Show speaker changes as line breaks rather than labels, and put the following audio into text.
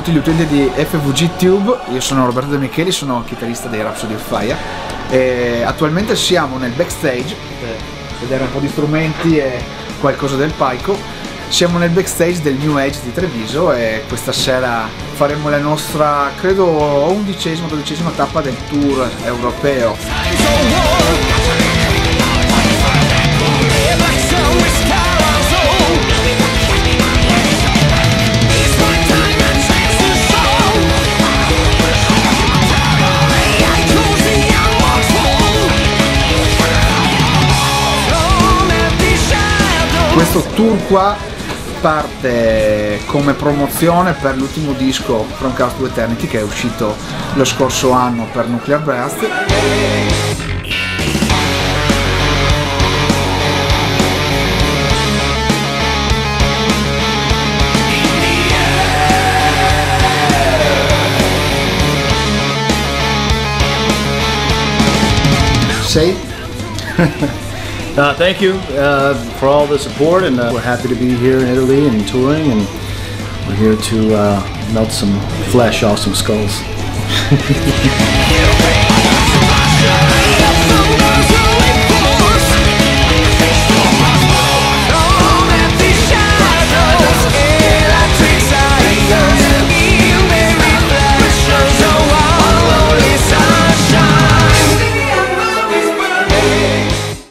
tutti gli utenti di FVG Tube. Io sono Roberto De Micheli, sono chitarrista dei Rhapsody of Fire e attualmente siamo nel backstage per vedere un po' di strumenti e qualcosa del palco. Siamo nel backstage del New Age di Treviso e questa sera faremo la nostra, credo, 11ª-12ª tappa del tour europeo. Questo tour qua parte come promozione per l'ultimo disco From Chaos to Eternity, che è uscito lo scorso anno per Nuclear Blast. Sei?
Thank you for all the support, and we're happy to be here in Italy and touring, and we're here to melt some flesh off some skulls.